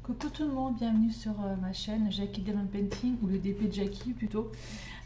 Coucou tout le monde, bienvenue sur ma chaîne Jackie Diamond Painting, ou le DP de Jackie plutôt.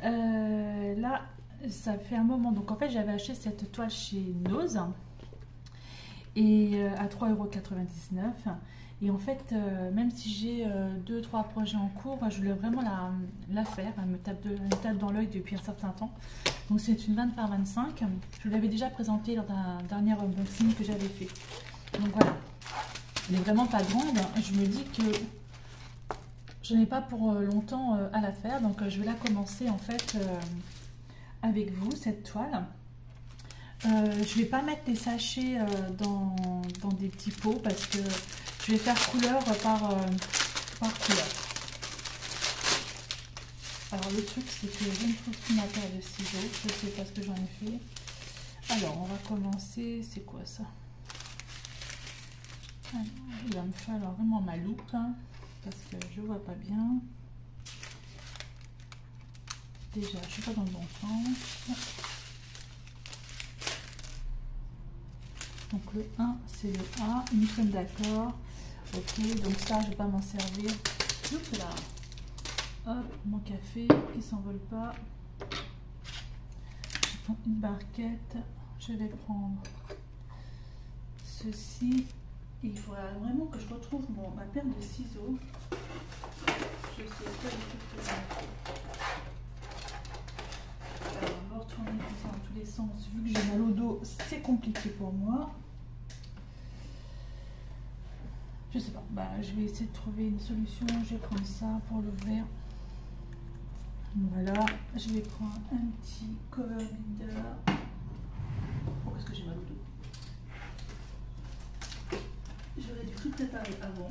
Là, ça fait un moment, donc en fait j'avais acheté cette toile chez Nose et à 3,99 €. Et en fait, même si j'ai 2-3 projets en cours, je voulais vraiment la faire. Elle me tape dans l'œil depuis un certain temps. Donc c'est une 20 par 25. Je l'avais déjà présentée lors d'un dernier unboxing que j'avais fait. Donc voilà. Elle n'est vraiment pas grande. Je me dis que je n'ai pas pour longtemps à la faire. Donc je vais la commencer en fait avec vous, cette toile. Je ne vais pas mettre les sachets dans des petits pots parce que je vais faire couleur par couleur. Alors le truc c'est que je ne trouve plus ma paire de ciseaux. Je ne sais pas ce que j'en ai fait. Alors on va commencer. C'est quoi ça? Alors, il va me falloir vraiment ma loupe hein, parce que je vois pas bien. Déjà, je suis pas dans le bon sens. Donc le 1, c'est le A. Nous sommes d'accord. Ok, donc ça, je vais pas m'en servir. Oups là. Hop, mon café qui s'envole pas. Je prends une barquette. Je vais prendre ceci. Il faudra vraiment que je retrouve ma paire de ciseaux. Je sais pas du tout ce que c'est. Alors, on va retourner tout ça dans tous les sens. Vu que j'ai mal au dos, c'est compliqué pour moi. Je sais pas. Bah, je vais essayer de trouver une solution. Je vais prendre ça pour l'ouvrir. Voilà. Je vais prendre un petit cover binder. Oh, parce que j'ai mal au dos. J'aurais dû tout préparer avant.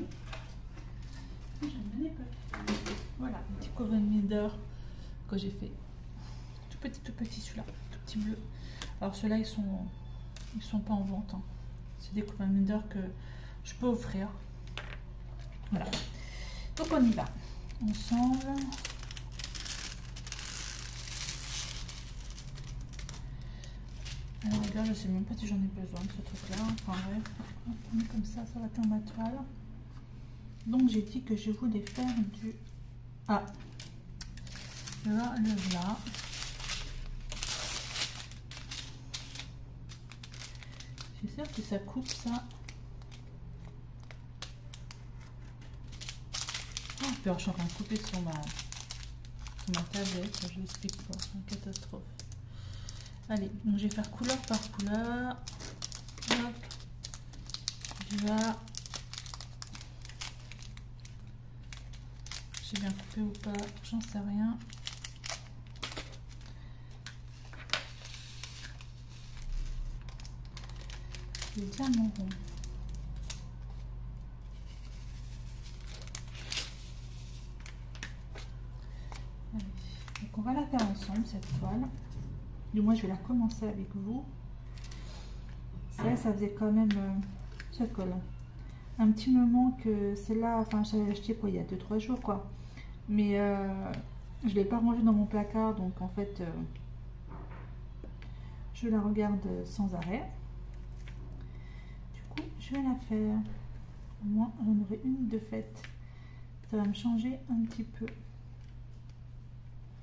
Je ne l'ai pas fait. Voilà, un petit cover binder que j'ai fait. Tout petit celui-là, tout petit bleu. Alors ceux-là, ils sont pas en vente. Hein. C'est des cover binder que je peux offrir. Voilà. Donc on y va. Ensemble. Alors regarde, je sais même pas si j'en ai besoin de ce truc-là. Enfin bref, on met comme ça va atteindre ma toile. Donc j'ai dit que je voulais faire du A. Là, le là. Je suis sûre que ça coupe ça. Oh, puis alors, je suis en train de couper sur ma tablette. Je l'explique pas, c'est une catastrophe. Allez, donc je vais faire couleur par couleur. Hop. Du A. J'ai bien coupé ou pas, j'en sais rien. Le diamant rond. Allez. Donc on va la faire ensemble cette toile. Du moins je vais la commencer avec vous. Ça faisait quand même ça colle. Un petit moment que celle-là, enfin j'avais acheté quoi il y a 2-3 jours quoi. Mais je ne l'ai pas rangée dans mon placard, donc en fait je la regarde sans arrêt. Du coup je vais la faire. Au moins j'en aurai une de faite. Ça va me changer un petit peu.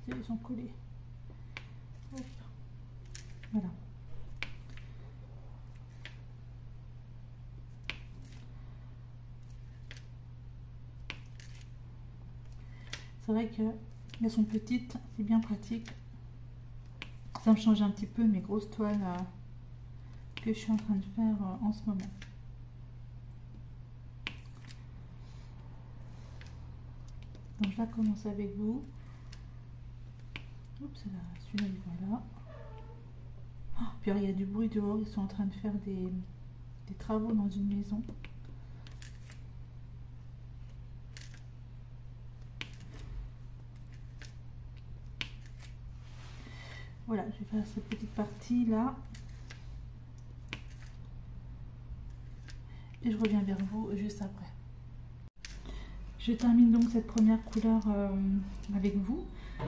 Ils sont collés. Hop. Voilà. C'est vrai qu'elles sont petites, c'est bien pratique. Ça me change un petit peu mes grosses toiles que je suis en train de faire en ce moment. Donc je vais commencer avec vous. Oups, celui-là il va là. Oh, puis alors, il y a du bruit dehors, ils sont en train de faire des travaux dans une maison. Voilà, je vais faire cette petite partie là. Et je reviens vers vous juste après. Je termine donc cette première couleur avec vous.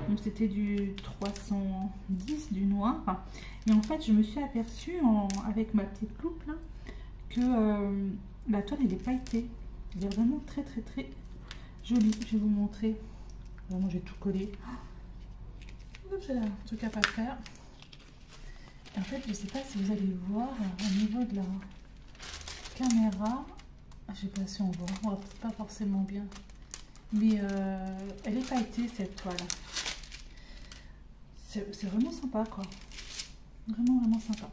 Donc c'était du 310, du noir. Et en fait, je me suis aperçue avec ma petite loupe là que la toile elle est pailletée. Il est vraiment très très très joli. Je vais vous montrer. Vraiment, j'ai tout collé. C'est un truc à pas faire. Et en fait, je sais pas si vous allez voir au niveau de la caméra. Je sais pas si on voit pas forcément bien. Mais elle est pailletée cette toile. C'est vraiment sympa quoi. Vraiment vraiment sympa.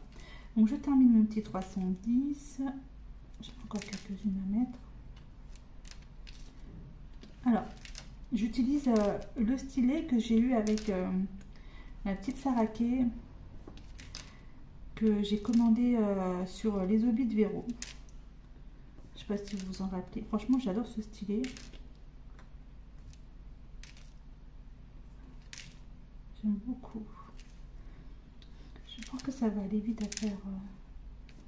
Donc je termine mon petit 310. J'ai encore quelques-unes à mettre. Alors, j'utilise le stylet que j'ai eu avec la petite Saraké que j'ai commandé sur les Hobbies de Véro. Je sais pas si vous vous en rappelez. Franchement, j'adore ce stylet. J'aime beaucoup. Je pense que ça va aller vite à faire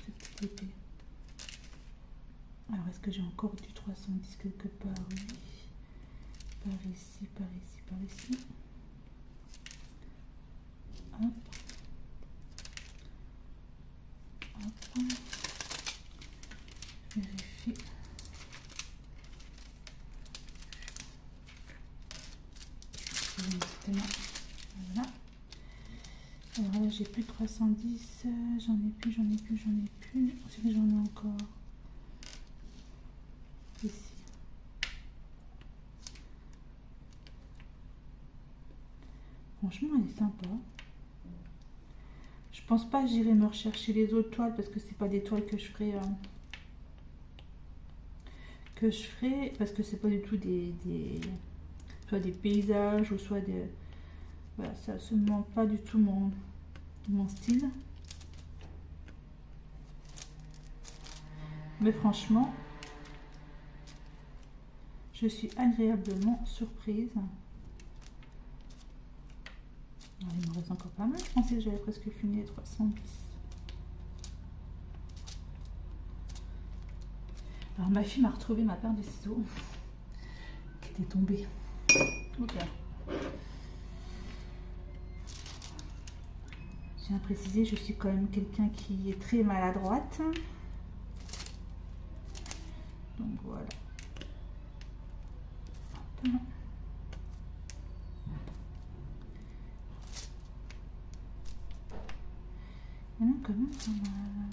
ce petit épée. Alors, est-ce que j'ai encore du 310 quelque part? Oui. Par ici, par ici, par ici. Hop. Hop. Vérifie. Voilà. Alors là, j'ai plus de 310. J'en ai plus. C'est que j'en ai encore. Ici. Franchement, elle est sympa. Je pense pas que j'irai me rechercher les autres toiles parce que c'est pas des toiles que je ferai parce que c'est pas du tout soit des paysages ou soit des voilà, ça se demande pas du tout mon style. Mais franchement, je suis agréablement surprise. Alors, il me reste encore pas mal. Je pensais que j'avais presque fini les 310. Alors ma fille m'a retrouvé ma paire de ciseaux qui était tombée. Ok. Je tiens à préciser, je suis quand même quelqu'un qui est très maladroite. Donc voilà. Hop. Il y en a quand même pas mal.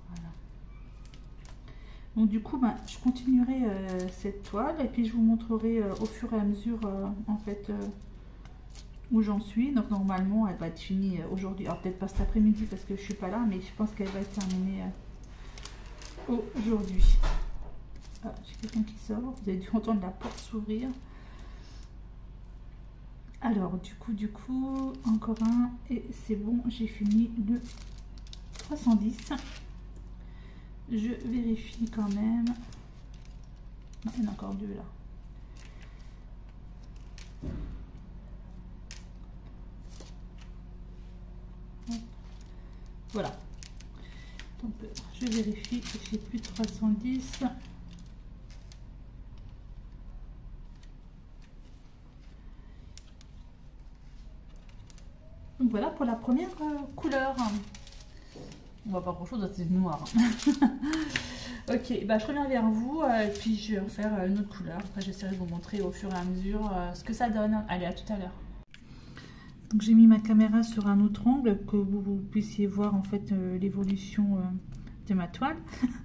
Voilà. Donc du coup, je continuerai cette toile et puis je vous montrerai au fur et à mesure en fait où j'en suis. Donc normalement, elle va être finie aujourd'hui. Alors peut-être pas cet après-midi parce que je suis pas là, mais je pense qu'elle va être terminée aujourd'hui. Ah, j'ai quelqu'un qui sort. Vous avez dû entendre la porte s'ouvrir. Alors, du coup, encore un et c'est bon, j'ai fini le 310. Je vérifie quand même. Non, il y en a encore deux là. Voilà. Donc, je vérifie que j'ai plus de 310. Donc voilà pour la première couleur. On voit pas grand chose, c'est noir. Ok, bah je reviens vers vous et puis je vais en faire une autre couleur. Après j'essaierai de vous montrer au fur et à mesure ce que ça donne. Allez, à tout à l'heure. Donc j'ai mis ma caméra sur un autre angle que vous puissiez voir en fait l'évolution de ma toile.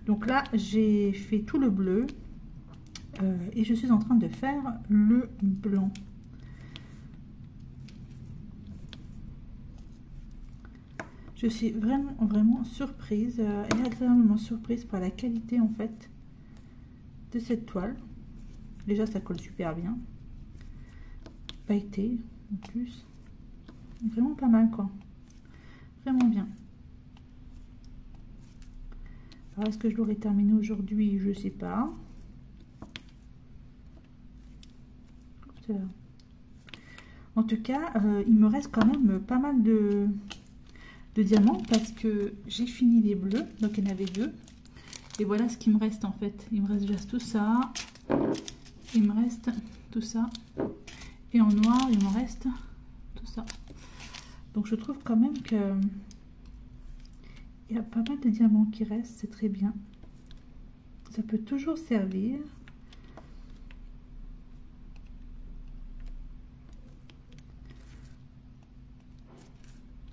Donc là j'ai fait tout le bleu et je suis en train de faire le blanc. Je suis vraiment surprise et agréablement surprise par la qualité en fait de cette toile. Déjà ça colle super bien. Pailleté en plus. Vraiment pas mal quoi. Vraiment bien. Alors est-ce que je l'aurai terminé aujourd'hui? Je sais pas. En tout cas, il me reste quand même pas mal de diamants parce que j'ai fini les bleus, donc il y en avait deux et voilà ce qui me reste en fait. Il me reste juste tout ça, il me reste tout ça et en noir il me reste tout ça. Donc je trouve quand même que Il y a pas mal de diamants qui restent, c'est très bien. Ça peut toujours servir.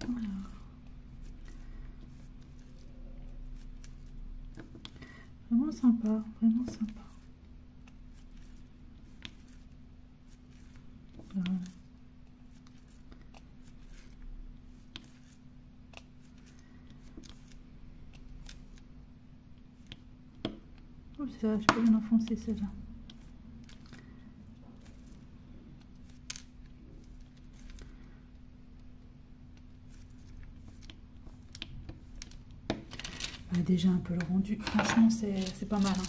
Voilà. Vraiment sympa, vraiment sympa. Voilà. Oh, c'est vrai, je peux bien enfoncer celle-là. Ah, déjà un peu le rendu. Franchement, c'est pas mal. Hein.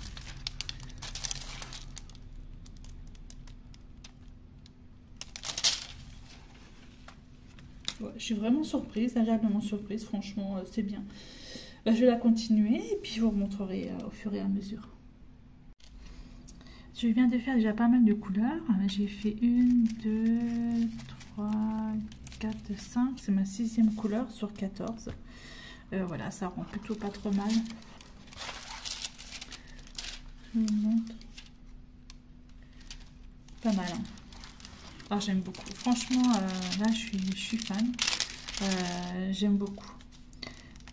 Ouais, je suis vraiment surprise, agréablement surprise. Franchement, c'est bien. Bah, je vais la continuer et puis je vous montrerai au fur et à mesure. Je viens de faire déjà pas mal de couleurs. J'ai fait 1, 2, 3, 4, 5. C'est ma 6e couleur sur 14. Voilà, ça rend plutôt pas trop mal. Je vous montre. Pas mal. Hein. Ah, j'aime beaucoup. Franchement, là, je suis fan. J'aime beaucoup.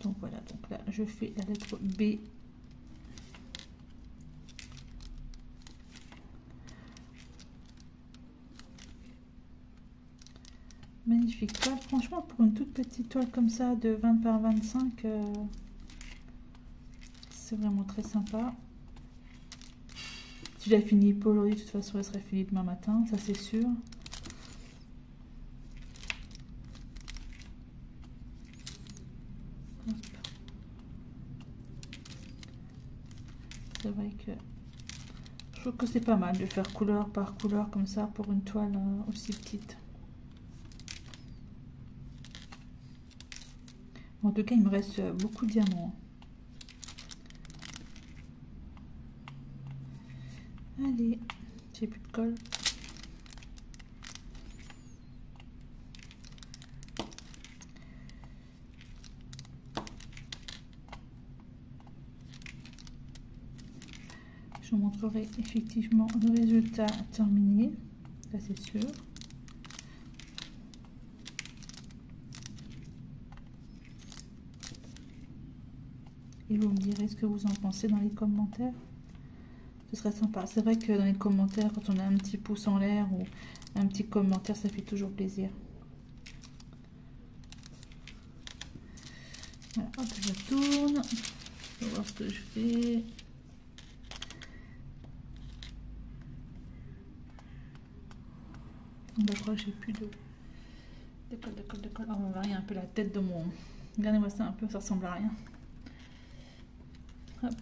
Donc voilà, donc là, je fais la lettre B. Magnifique toile. Franchement, pour une toute petite toile comme ça, de 20 par 25, c'est vraiment très sympa. Si je la finis pas aujourd'hui, de toute façon, elle serait finie demain matin, ça c'est sûr. C'est vrai que je trouve que c'est pas mal de faire couleur par couleur comme ça pour une toile aussi petite. En tout cas, il me reste beaucoup de diamants. Allez, j'ai plus de colle. Je vous montrerai effectivement le résultat terminé, ça c'est sûr. Et vous me direz ce que vous en pensez dans les commentaires. Ce serait sympa. C'est vrai que dans les commentaires, quand on a un petit pouce en l'air ou un petit commentaire, ça fait toujours plaisir. Voilà, hop, je tourne. On va voir ce que je fais. Je crois que j'ai plus de colle. Oh, on va rien un peu la tête de mon... Regardez-moi ça un peu, ça ressemble à rien. Hop.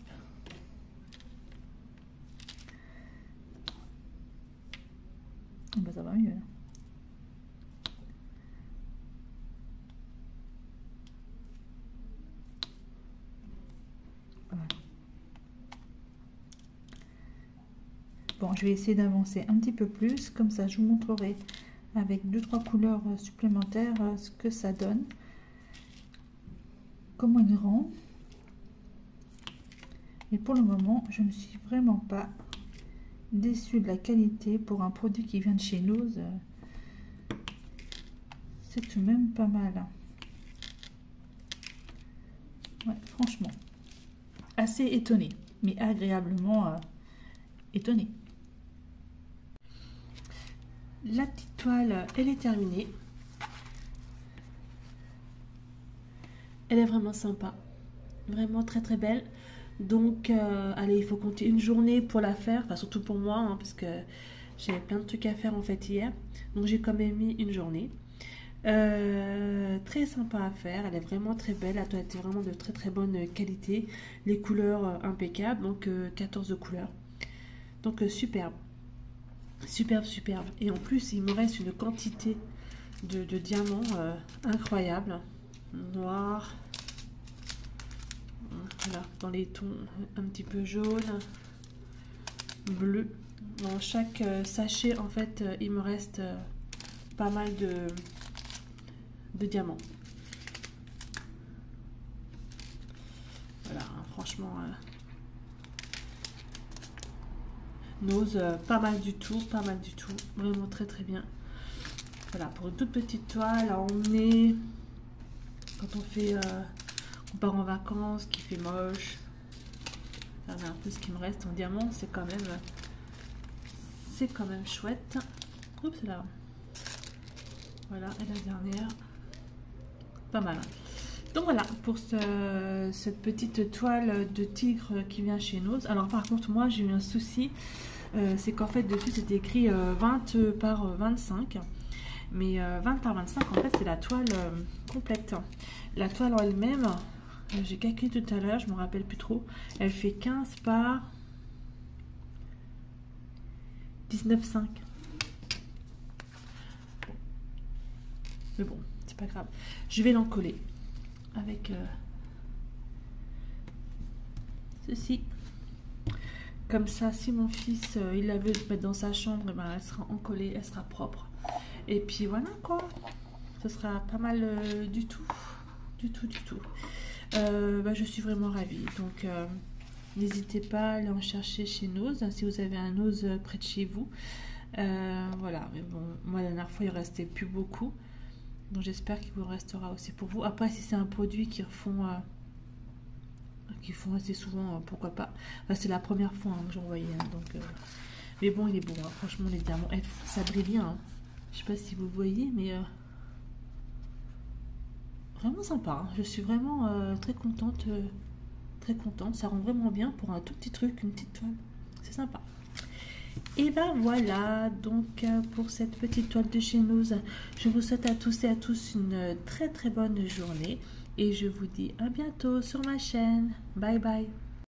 Oh, bah, ça va mieux là. Voilà. Bon, je vais essayer d'avancer un petit peu plus, comme ça je vous montrerai avec 2-3 couleurs supplémentaires ce que ça donne, comment il rend. Et pour le moment, je ne suis vraiment pas déçue de la qualité pour un produit qui vient de chez Nose. C'est tout de même pas mal. Ouais, franchement, assez étonnée, mais agréablement étonnée. La petite toile, elle est terminée. Elle est vraiment sympa, vraiment très très belle. Donc, allez, il faut compter une journée pour la faire, enfin surtout pour moi, hein, parce que j'avais plein de trucs à faire en fait hier. Donc j'ai quand même mis une journée. Très sympa à faire, elle est vraiment très belle, la toile était vraiment de très très bonne qualité. Les couleurs impeccables, donc 14 couleurs. Donc superbe. Superbe, superbe. Et en plus, il me reste une quantité de diamants incroyable. Noir. Voilà, dans les tons un petit peu jaune, bleu. Dans chaque sachet, en fait, il me reste pas mal de diamants. Voilà, hein, franchement, Nose, pas mal du tout, pas mal du tout. Vraiment très très bien. Voilà, pour une toute petite toile à emmener quand on fait, on part en vacances, qui fait moche. Regardez un peu ce qui me reste en diamant, c'est quand même chouette. Oups là. Voilà, et la dernière. Pas mal. Hein. Donc voilà, pour cette petite toile de tigre qui vient chez Nose. Alors par contre, moi j'ai eu un souci. C'est qu'en fait, dessus c'était écrit 20 par 25. Mais 20 par 25, en fait, c'est la toile complète. La toile en elle-même, j'ai calculé tout à l'heure, je ne me rappelle plus trop. Elle fait 15 par 19,5. Mais bon, c'est pas grave. Je vais l'encoller avec ceci. Comme ça, si mon fils il la veut mettre dans sa chambre, et ben, elle sera encollée, elle sera propre. Et puis voilà quoi. Ce sera pas mal du tout. Du tout. Bah, je suis vraiment ravie. Donc n'hésitez pas à aller en chercher chez Nose si vous avez un Nose près de chez vous. Voilà, mais bon, moi la dernière fois il restait plus beaucoup. Donc j'espère qu'il vous restera aussi pour vous. Après, si c'est un produit qu'ils font assez souvent, pourquoi pas. Enfin, c'est la première fois hein, que j'en voyais. Hein, donc, mais bon, il est beau. Hein, franchement, les diamants, ça brille bien. Hein. Je sais pas si vous voyez, mais vraiment sympa. Hein. Je suis vraiment très contente. Très contente. Ça rend vraiment bien pour un tout petit truc, une petite toile. C'est sympa. Et ben voilà, donc pour cette petite toile de chez Nose, je vous souhaite à tous et à tous une très très bonne journée et je vous dis à bientôt sur ma chaîne. Bye bye.